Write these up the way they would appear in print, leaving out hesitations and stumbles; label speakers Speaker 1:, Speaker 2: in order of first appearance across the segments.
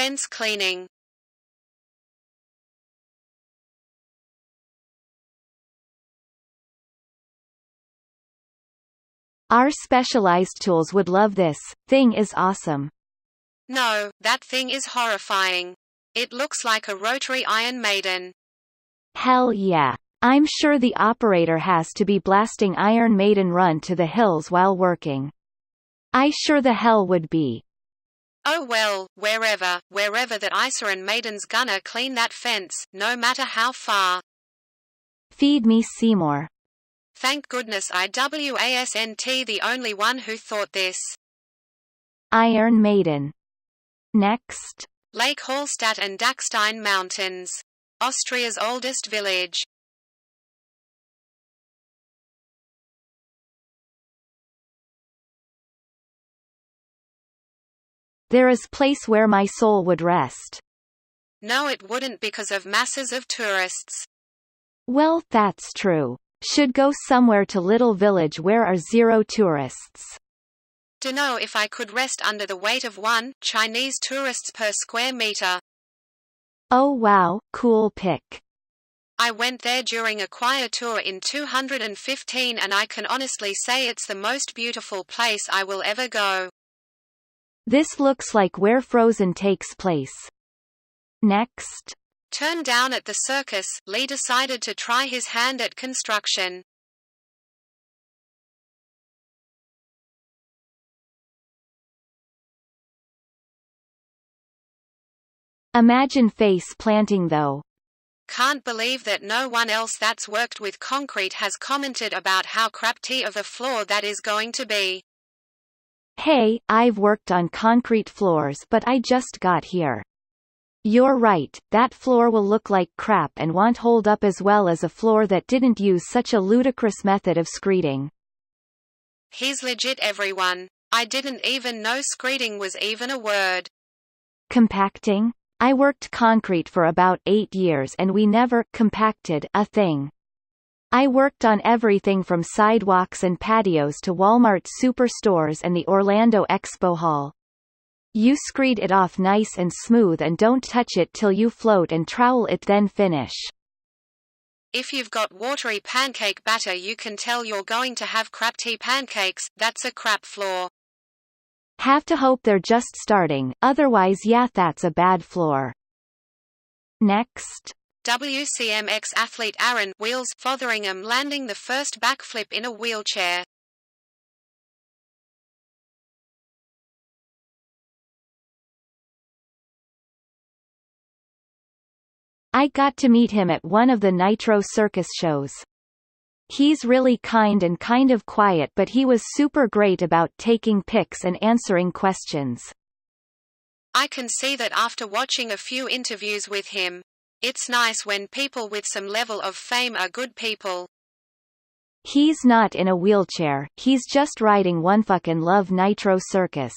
Speaker 1: Fence cleaning.
Speaker 2: Our specialized tools would love this. Thing is awesome.
Speaker 1: No, that thing is horrifying. It looks like a rotary Iron Maiden.
Speaker 2: Hell yeah. I'm sure the operator has to be blasting Iron Maiden Run to the Hills while working. I sure the hell would be.
Speaker 1: Oh well, wherever that Iron Maiden's gonna clean that fence, no matter how far.
Speaker 2: Feed me Seymour.
Speaker 1: Thank goodness I wasn't the only one who thought this.
Speaker 2: Iron Maiden. Next.
Speaker 1: Lake Hallstatt and Dachstein Mountains. Austria's oldest village.
Speaker 2: There is place where my soul would rest.
Speaker 1: No, it wouldn't because of masses of tourists.
Speaker 2: Well, that's true. Should go somewhere to little village where are zero tourists.
Speaker 1: Dunno if I could rest under the weight of one Chinese tourists per square meter.
Speaker 2: Oh wow, cool pick.
Speaker 1: I went there during a choir tour in 2015 and I can honestly say it's the most beautiful place I will ever go.
Speaker 2: This looks like where Frozen takes place. Next.
Speaker 1: Turned down at the circus, Lee decided to try his hand at construction.
Speaker 2: Imagine face planting though.
Speaker 1: Can't believe that no one else that's worked with concrete has commented about how crappy of a floor that is going to be.
Speaker 2: Hey, I've worked on concrete floors but I just got here. You're right, that floor will look like crap and won't hold up as well as a floor that didn't use such a ludicrous method of screeding.
Speaker 1: He's legit everyone. I didn't even know screeding was even a word.
Speaker 2: Compacting? I worked concrete for about 8 years and we never compacted a thing. I worked on everything from sidewalks and patios to Walmart superstores and the Orlando Expo Hall. You screed it off nice and smooth and don't touch it till you float and trowel it then finish.
Speaker 1: If you've got watery pancake batter you can tell you're going to have crappy pancakes, that's a crap floor.
Speaker 2: Have to hope they're just starting, otherwise yeah that's a bad floor. Next.
Speaker 1: WCMX athlete Aaron Wheels Fotheringham landing the first backflip in a wheelchair.
Speaker 2: I got to meet him at one of the Nitro Circus shows. He's really kind and kind of quiet but he was super great about taking pics and answering questions.
Speaker 1: I can see that after watching a few interviews with him. It's nice when people with some level of fame are good people.
Speaker 2: He's not in a wheelchair, he's just riding one fucking love Nitro Circus.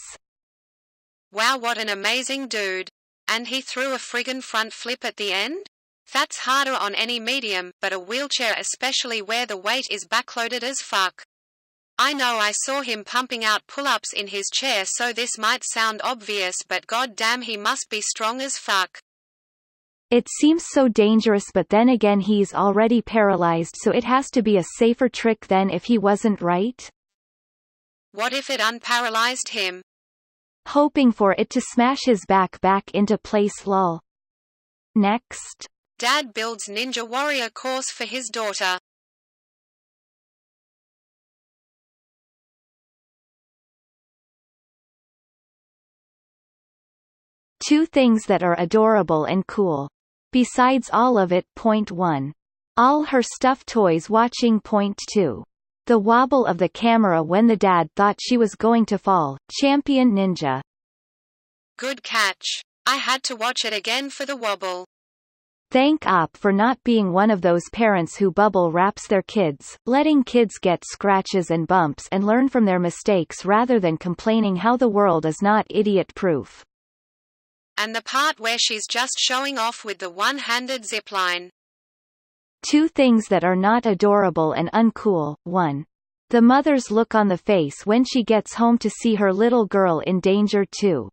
Speaker 1: Wow, what an amazing dude. And he threw a friggin' front flip at the end? That's harder on any medium, but a wheelchair especially where the weight is backloaded as fuck. I know I saw him pumping out pull-ups in his chair so this might sound obvious but god damn he must be strong as fuck.
Speaker 2: It seems so dangerous but then again he's already paralyzed so it has to be a safer trick than if he wasn't right?
Speaker 1: What if it unparalyzed him?
Speaker 2: Hoping for it to smash his back into place lol. Next.
Speaker 1: Dad builds Ninja Warrior course for his daughter.
Speaker 2: Two things that are adorable and cool. Besides all of it. Point 1. All her stuffed toys watching. Point 2. The wobble of the camera when the dad thought she was going to fall. Champion Ninja.
Speaker 1: Good catch. I had to watch it again for the wobble.
Speaker 2: Thank Op for not being one of those parents who bubble wraps their kids, letting kids get scratches and bumps and learn from their mistakes rather than complaining how the world is not idiot-proof.
Speaker 1: And the part where she's just showing off with the one-handed zipline.
Speaker 2: Two things that are not adorable and uncool. 1. The mother's look on the face when she gets home to see her little girl in danger. 2.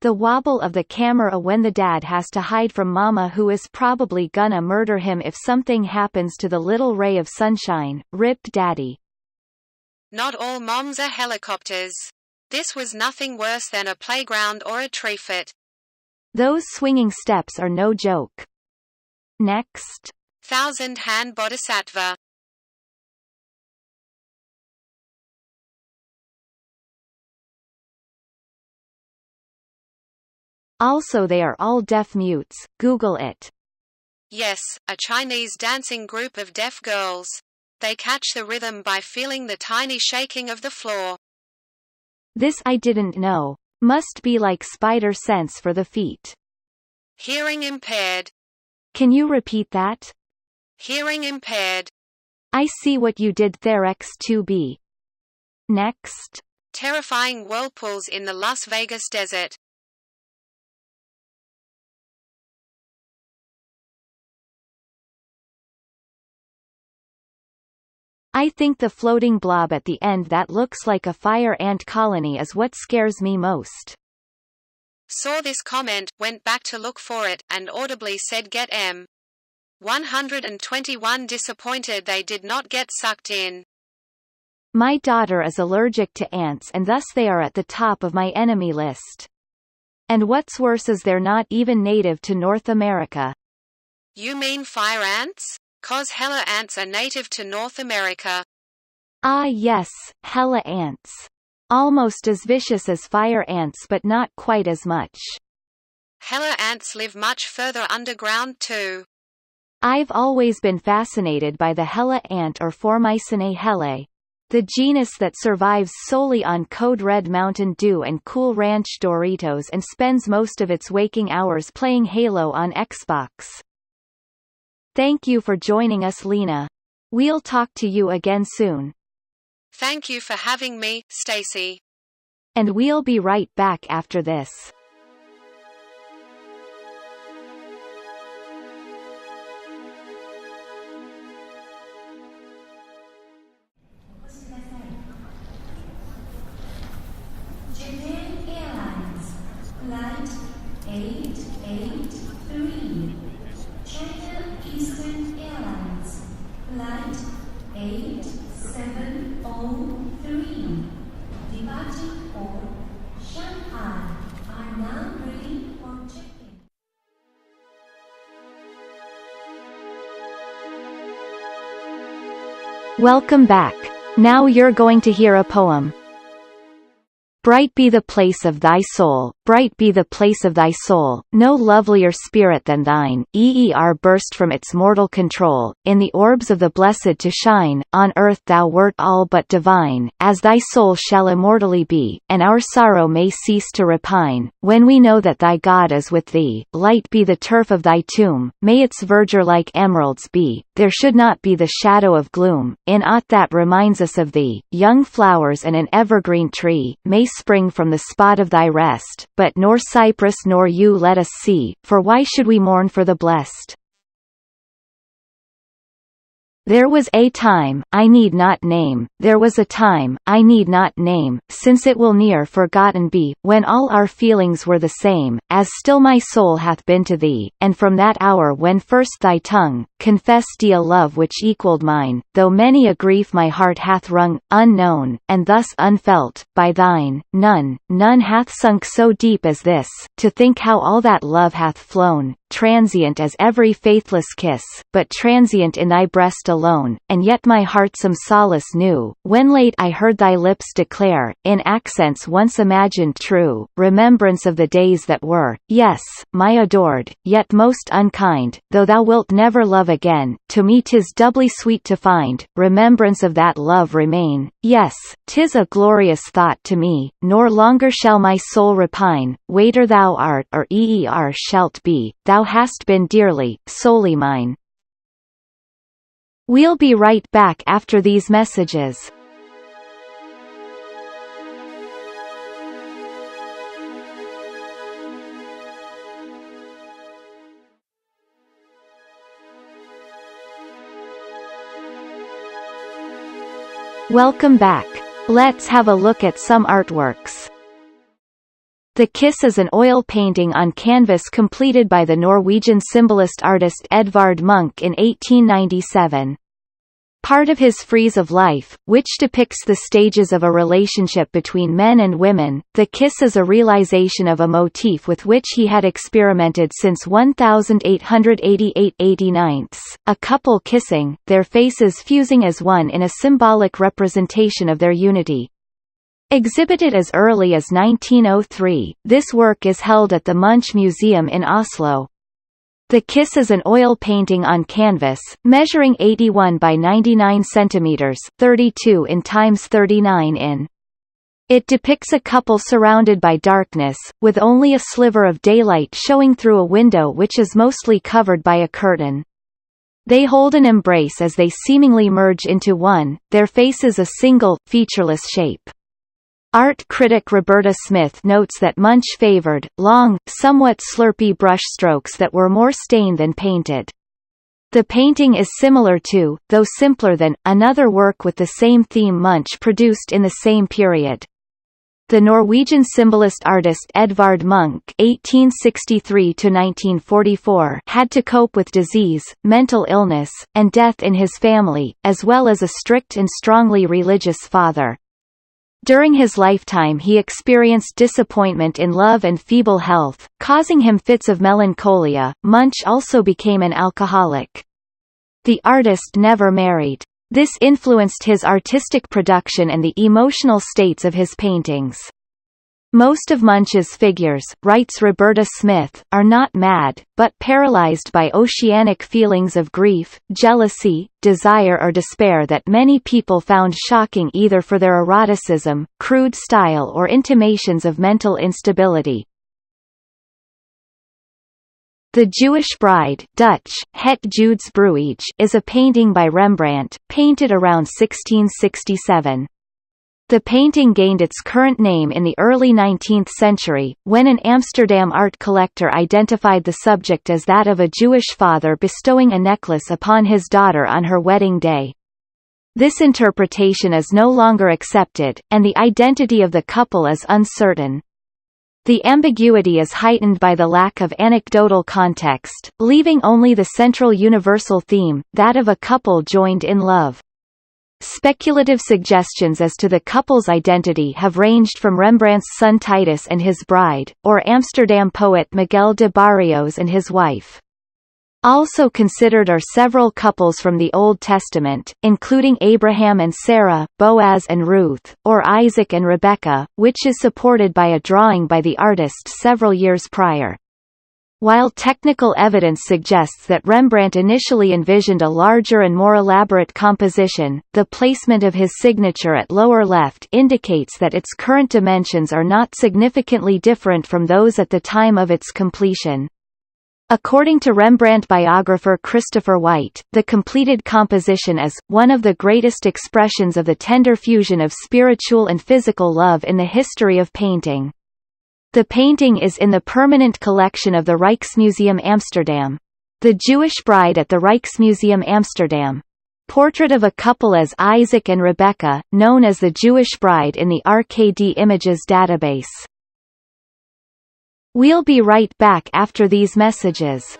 Speaker 2: The wobble of the camera when the dad has to hide from mama who is probably gonna murder him if something happens to the little ray of sunshine. Rip daddy.
Speaker 1: Not all moms are helicopters. This was nothing worse than a playground or a tree fit.
Speaker 2: Those swinging steps are no joke. Next.
Speaker 1: Thousand-hand bodhisattva.
Speaker 2: Also they are all deaf mutes. Google it.
Speaker 1: Yes, a Chinese dancing group of deaf girls. They catch the rhythm by feeling the tiny shaking of the floor.
Speaker 2: This I didn't know. Must be like spider sense for the feet.
Speaker 1: Hearing impaired.
Speaker 2: Can you repeat that?
Speaker 1: Hearing impaired.
Speaker 2: I see what you did there X2B. Next.
Speaker 1: Terrifying whirlpools in the Las Vegas desert.
Speaker 2: I think the floating blob at the end that looks like a fire ant colony is what scares me most.
Speaker 1: Saw this comment, went back to look for it, and audibly said get M. 121 disappointed they did not get sucked in.
Speaker 2: My daughter is allergic to ants and thus they are at the top of my enemy list. And what's worse is they're not even native to North America.
Speaker 1: You mean fire ants? 'Cause hella ants are native to North America.
Speaker 2: Ah yes, hella ants. Almost as vicious as fire ants but not quite as much.
Speaker 1: Hella ants live much further underground too.
Speaker 2: I've always been fascinated by the hella ant or Formicinae hellae. The genus that survives solely on Code Red Mountain Dew and Cool Ranch Doritos and spends most of its waking hours playing Halo on Xbox. Thank you for joining us, Lena. We'll talk to you again soon.
Speaker 1: Thank you for having me, Stacy.
Speaker 2: And we'll be right back after this.
Speaker 3: Japan Airlines, Flight 883. China Eastern Airlines, Flight 8703. Departing for Shanghai are now ready for check-in.
Speaker 2: Welcome back. Now you're going to hear a poem. Bright be the place of thy soul, bright be the place of thy soul, no lovelier spirit than thine, burst from its mortal control, in the orbs of the blessed to shine, on earth thou wert all but divine, as thy soul shall immortally be, and our sorrow may cease to repine, when we know that thy God is with thee, light be the turf of thy tomb, may its verdure like emeralds be, there should not be the shadow of gloom, in aught that reminds us of thee, young flowers and an evergreen tree, may spring from the spot of thy rest, but nor cypress nor yew let us see, for why should we mourn for the blessed? There was a time, I need not name, there was a time, I need not name, since it will ne'er forgotten be, when all our feelings were the same, as still my soul hath been to thee, and from that hour when first thy tongue confessed a love which equalled mine, though many a grief my heart hath wrung, unknown, and thus unfelt, by thine, none hath sunk so deep as this, to think how all that love hath flown, transient as every faithless kiss, but transient in thy breast alone, and yet my heart some solace knew, when late I heard thy lips declare, in accents once imagined true, remembrance of the days that were, yes, my adored, yet most unkind, though thou wilt never love again, to me 'tis doubly sweet to find, remembrance of that love remain, yes, 'tis a glorious thought to me, nor longer shall my soul repine, waiter thou art or shalt be, thou hast been dearly, solely mine. We'll be right back after these messages. Welcome back. Let's have a look at some artworks. The Kiss is an oil painting on canvas completed by the Norwegian symbolist artist Edvard Munch in 1897. Part of his Frieze of Life, which depicts the stages of a relationship between men and women, The Kiss is a realization of a motif with which he had experimented since 1888-89, a couple kissing, their faces fusing as one in a symbolic representation of their unity. Exhibited as early as 1903, this work is held at the Munch Museum in Oslo. The Kiss is an oil painting on canvas, measuring 81 by 99 centimeters, 32 in × 39 in. It depicts a couple surrounded by darkness, with only a sliver of daylight showing through a window which is mostly covered by a curtain. They hold an embrace as they seemingly merge into one, their faces a single, featureless shape. Art critic Roberta Smith notes that Munch favored long, somewhat slurpy brush strokes that were more stained than painted. The painting is similar to, though simpler than, another work with the same theme Munch produced in the same period. The Norwegian symbolist artist Edvard Munch (1863–1944) had to cope with disease, mental illness, and death in his family, as well as a strict and strongly religious father. During his lifetime he experienced disappointment in love and feeble health, causing him fits of melancholia. Munch also became an alcoholic. The artist never married. This influenced his artistic production and the emotional states of his paintings. Most of Munch's figures, writes Roberta Smith, are not mad, but paralyzed by oceanic feelings of grief, jealousy, desire or despair that many people found shocking either for their eroticism, crude style or intimations of mental instability. The Jewish Bride Dutch, Het Joodse Bruid, is a painting by Rembrandt, painted around 1667. The painting gained its current name in the early 19th century, when an Amsterdam art collector identified the subject as that of a Jewish father bestowing a necklace upon his daughter on her wedding day. This interpretation is no longer accepted, and the identity of the couple is uncertain. The ambiguity is heightened by the lack of anecdotal context, leaving only the central universal theme, that of a couple joined in love. Speculative suggestions as to the couple's identity have ranged from Rembrandt's son Titus and his bride, or Amsterdam poet Miguel de Barrios and his wife. Also considered are several couples from the Old Testament, including Abraham and Sarah, Boaz and Ruth, or Isaac and Rebekah, which is supported by a drawing by the artist several years prior. While technical evidence suggests that Rembrandt initially envisioned a larger and more elaborate composition, the placement of his signature at lower left indicates that its current dimensions are not significantly different from those at the time of its completion. According to Rembrandt biographer Christopher White, the completed composition is one of the greatest expressions of the tender fusion of spiritual and physical love in the history of painting. The painting is in the permanent collection of the Rijksmuseum Amsterdam. The Jewish Bride at the Rijksmuseum Amsterdam. Portrait of a couple as Isaac and Rebekah, known as the Jewish Bride in the RKD Images database. We'll be right back after these messages.